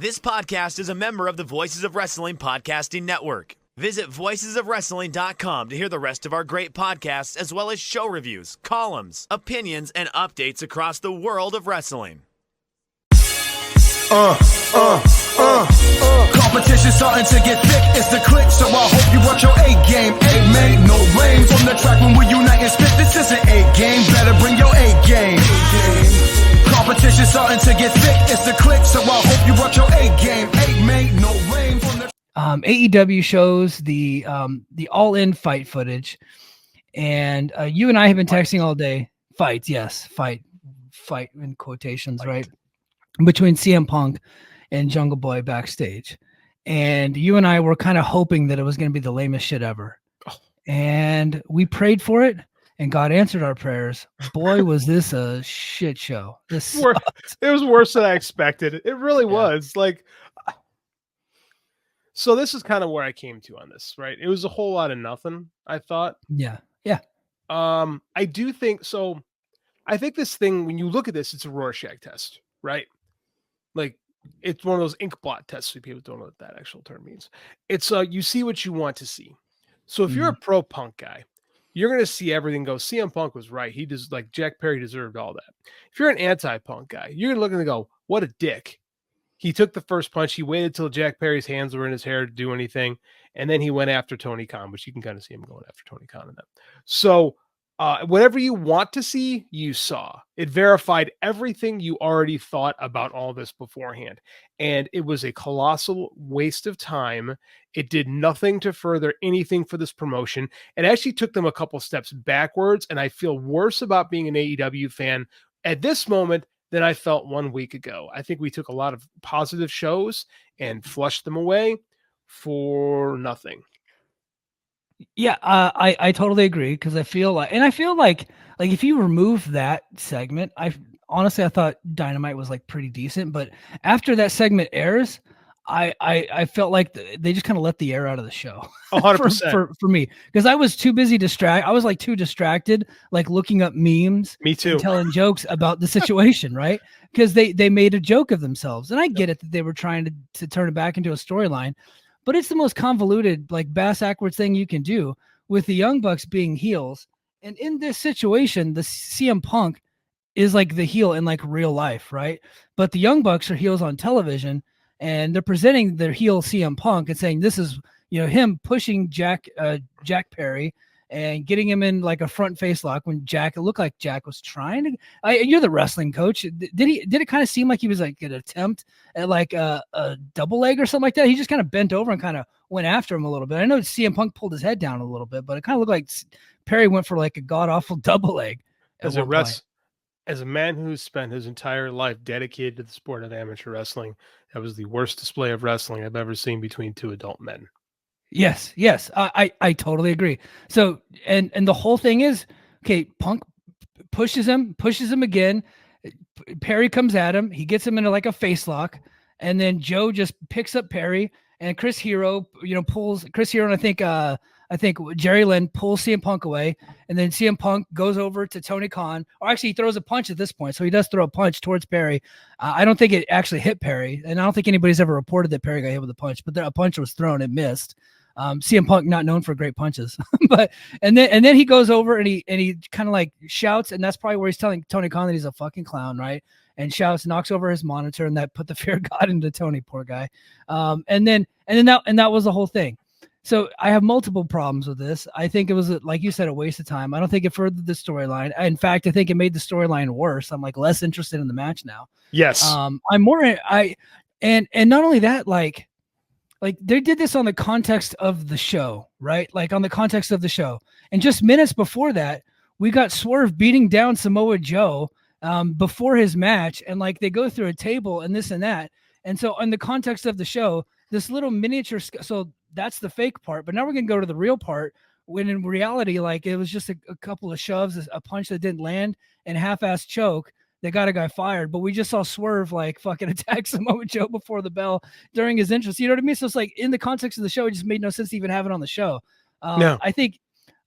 This podcast is a member of the Voices of Wrestling Podcasting Network. Visit voicesofwrestling.com to hear the rest of our great podcasts, as well as show reviews, columns, opinions, and updates across the world of wrestling. Competition starting to get thick, it's the click, so I hope you watch your A-game. A-made, no rain from the track when we unite and spit. This is an A-game, better bring your A-game. Competition starting to get thick, it's the click, so I hope you watch your A-game. A-made, no rain from the AEW shows the all-in fight footage, and you and I have been texting all day. Fights, yes, fight in quotations, right? Between CM Punk and Jungle Boy backstage. And you and I were kind of hoping that it was going to be the lamest shit ever. And we prayed for it, and God answered our prayers. Boy, was this a shit show. It was worse than I expected. It really was. Like, so this is kind of where I came to on this, right? It was a whole lot of nothing, I thought. Yeah. I do think so. I think this thing, when you look at this, it's a Rorschach test, right? Like, it's one of those ink blot tests. So people don't know what that actual term means. It's you see what you want to see. So if you're a pro Punk guy, you're going to see everything go, CM Punk was right. He does, like, Jack Perry deserved all that. If you're an anti-Punk guy, you're going to look and go, what a dick. He took the first punch. He waited till Jack Perry's hands were in his hair to do anything. And then he went after Tony Khan, which you can kind of see him going after Tony Khan in that. So whatever you want to see, you saw. It verified everything you already thought about all this beforehand. And it was a colossal waste of time. It did nothing to further anything for this promotion. It actually took them a couple steps backwards. And I feel worse about being an AEW fan at this moment than I felt 1 week ago. I think we took a lot of positive shows and flushed them away for nothing. Yeah, I totally agree, because I feel like if you remove that segment, I thought Dynamite was like pretty decent, but after that segment airs, I felt like they just kind of let the air out of the show. 100% for me, because I was too busy I was like too distracted, like looking up memes. Me too. And telling jokes about the situation, right? Because they made a joke of themselves, and I get it that they were trying to turn it back into a storyline. But it's the most convoluted, like, bass-ackwards thing you can do, with the Young Bucks being heels. And in this situation, the CM Punk is like the heel in like real life, right? But the Young Bucks are heels on television, and they're presenting their heel CM Punk and saying this is, him pushing Jack Perry and getting him in like a front face lock when it looked like Jack was trying to. You're the wrestling coach. Did it kind of seem like he was like an attempt at like a double leg or something like that? He just kind of bent over and kind of went after him a little bit. I know CM Punk pulled his head down a little bit, but it kind of looked like Perry went for like a god awful double leg. As a man who's spent his entire life dedicated to the sport of amateur wrestling, that was the worst display of wrestling I've ever seen between two adult men. Yes. I totally agree. So, and the whole thing is, okay, Punk pushes him again. Perry comes at him. He gets him into like a face lock, and then Joe just picks up Perry, and Chris Hero, pulls Chris Hero, and I think Jerry Lynn pulls CM Punk away, and then CM Punk goes over to Tony Khan, or actually he throws a punch at this point. So he does throw a punch towards Perry. I don't think it actually hit Perry, and I don't think anybody's ever reported that Perry got hit with a punch, but a punch was thrown and missed. CM Punk not known for great punches, and then he goes over and he kind of like shouts, and that's probably where he's telling Tony Khan that he's a fucking clown, right? And shouts, knocks over his monitor, and that put the fear of God into Tony, poor guy. And that was the whole thing. So I have multiple problems with this. I think it was, like you said, a waste of time. I don't think it furthered the storyline. In fact, I think it made the storyline worse. I'm like less interested in the match now. Yes. I'm more. And not only that, like they did this on the context of the show, right? Like on the context of the show. And just minutes before that, we got Swerve beating down Samoa Joe before his match. And like they go through a table and this and that. And so in the context of the show, this little miniature, so that's the fake part. But now we're going to go to the real part, when in reality, like it was just a couple of shoves, a punch that didn't land, and half-ass choke that got a guy fired. But we just saw Swerve like fucking attack Samoa Joe before the bell during his entrance. You know what I mean? So it's like in the context of the show, it just made no sense to even have it on the show. No. I think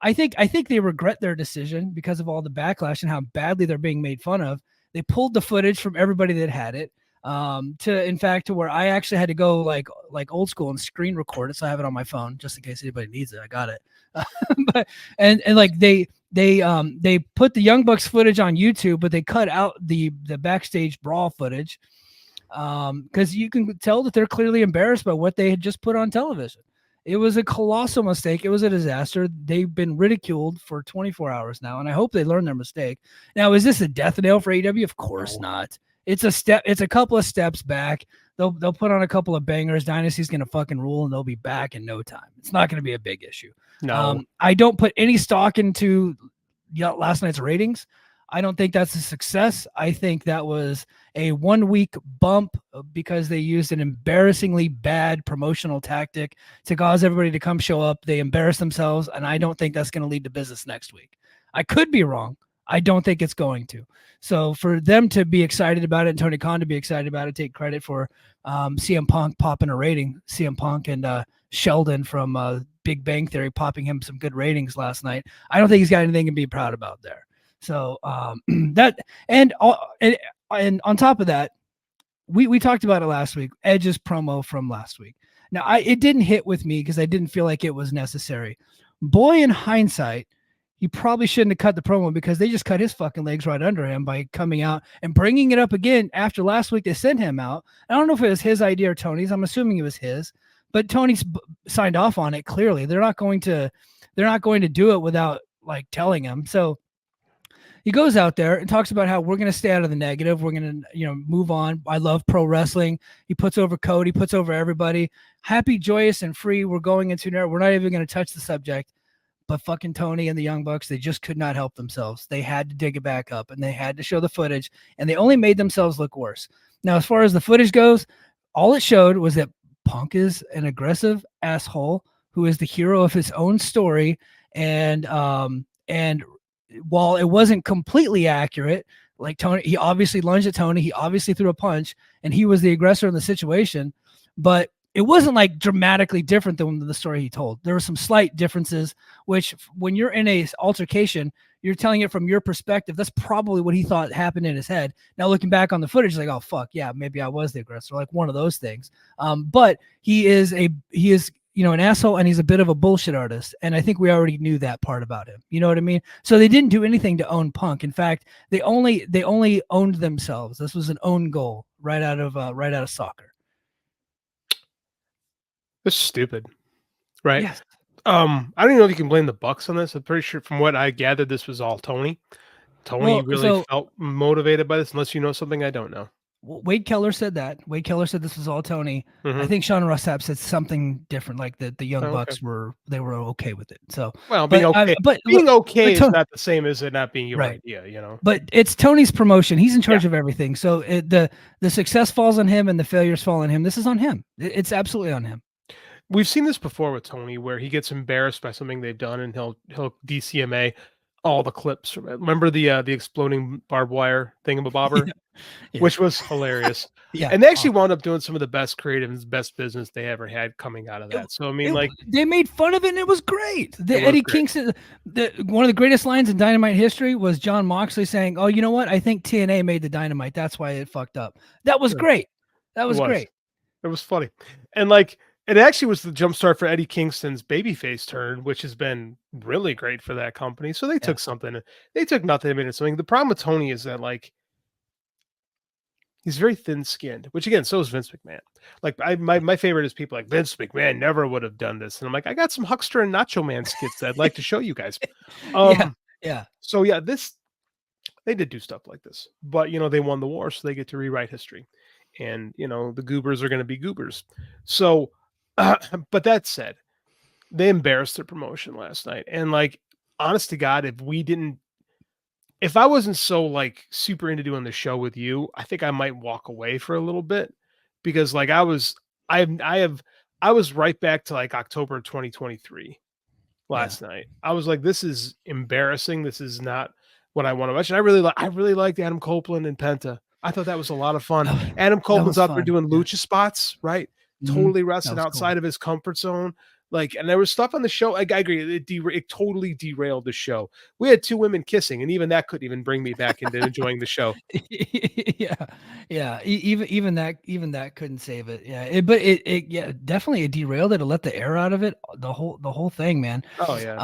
they regret their decision because of all the backlash and how badly they're being made fun of. They pulled the footage from everybody that had it. in fact to where I actually had to go like old school and screen record it, so I have it on my phone just in case anybody needs it. I got it. But and like they put the Young Bucks footage on YouTube, but they cut out the backstage brawl footage because you can tell that they're clearly embarrassed by what they had just put on television. It was a colossal mistake. It was a disaster. They've been ridiculed for 24 hours now, and I hope they learn their mistake. Now, is this a death knell for AEW? Of course not. It's a step. It's a couple of steps back. They'll put on a couple of bangers. Dynasty's going to fucking rule, and they'll be back in no time. It's not going to be a big issue. No, I don't put any stock into last night's ratings. I don't think that's a success. I think that was a 1 week bump because they used an embarrassingly bad promotional tactic to cause everybody to come show up. They embarrass themselves, and I don't think that's going to lead to business next week. I could be wrong. I don't think it's going to. So for them to be excited about it and Tony Khan to be excited about it, take credit for CM Punk popping a rating. CM Punk and Sheldon from Big Bang Theory popping him some good ratings last night. I don't think he's got anything to be proud about there. So that and on top of that, we talked about it last week. Edge's promo from last week. Now it didn't hit with me because I didn't feel like it was necessary. Boy, in hindsight, he probably shouldn't have cut the promo because they just cut his fucking legs right under him by coming out and bringing it up again after last week they sent him out. I don't know if it was his idea or Tony's. I'm assuming it was his, but Tony's signed off on it. Clearly, they're not going to do it without like telling him. So he goes out there and talks about how we're going to stay out of the negative. We're going to, move on. I love pro wrestling. He puts over Cody, puts over everybody. Happy, joyous, and free. We're going into there. We're not even going to touch the subject. But fucking Tony and the Young Bucks, they just could not help themselves. They had to dig it back up, and they had to show the footage, and they only made themselves look worse. Now, as far as the footage goes, all it showed was that Punk is an aggressive asshole who is the hero of his own story, and while it wasn't completely accurate, like Tony, he obviously lunged at Tony, he obviously threw a punch, and he was the aggressor in the situation, but it wasn't like dramatically different than the story he told. There were some slight differences, which when you're in a altercation, you're telling it from your perspective. That's probably what he thought happened in his head. Now looking back on the footage, like, oh fuck yeah, maybe I was the aggressor, like one of those things. But he is an asshole, and he's a bit of a bullshit artist. And I think we already knew that part about him. You know what I mean? So they didn't do anything to own Punk. In fact, they only owned themselves. This was an own goal right out of soccer. it's stupid, right? Yes. I don't even know if you can blame the Bucks on this. I'm pretty sure, from what I gathered, this was all Tony. Tony really felt motivated by this, unless you know something I don't know. Wade Keller said that. Wade Keller said this was all Tony. Mm-hmm. I think Sean Ross Sapp said something different, like that the Young Bucks were okay with it. So, well, being okay is not the same as it not being your idea, But it's Tony's promotion. He's in charge of everything. So the success falls on him and the failures fall on him. This is on him. It's absolutely on him. We've seen this before with Tony, where he gets embarrassed by something they've done, and he'll DCMA all the clips from it. Remember the exploding barbed wire thingamabobber, which was hilarious. And they actually wound up doing some of the best creative and best business they ever had coming out of that. So I mean, they made fun of it, and it was great. Eddie Kingston, one of the greatest lines in Dynamite history was John Moxley saying, "Oh, you know what? I think TNA made the Dynamite. That's why it fucked up." That was great. That was great. It was funny, and it actually was the jumpstart for Eddie Kingston's babyface turn, which has been really great for that company. So they took something, they took nothing and made it something. The problem with Tony is that he's very thin-skinned, which again, so is Vince McMahon. My favorite is people like Vince McMahon never would have done this, and I'm like, I got some Huckster and Nacho Man skits that I'd like to show you guys. So they did do stuff like this, but they won the war, so they get to rewrite history, and the goobers are going to be goobers. So. But that said, they embarrassed their promotion last night. And honest to God, if I wasn't so super into doing the show with you, I think I might walk away for a little bit, because I was right back to October 2023 last night. I was like, this is embarrassing. This is not what I want to watch. And I really liked Adam Copeland and Penta. I thought that was a lot of fun. Adam Copeland's out there doing lucha spots, right? Totally wrestling outside of his comfort zone. Like, and there was stuff on the show. I agree. It totally derailed the show. We had 2 women kissing, and even that couldn't even bring me back into enjoying the show. Yeah. Even that couldn't save it. Yeah. But it definitely it derailed it. It let the air out of it. The whole thing, man. Oh yeah.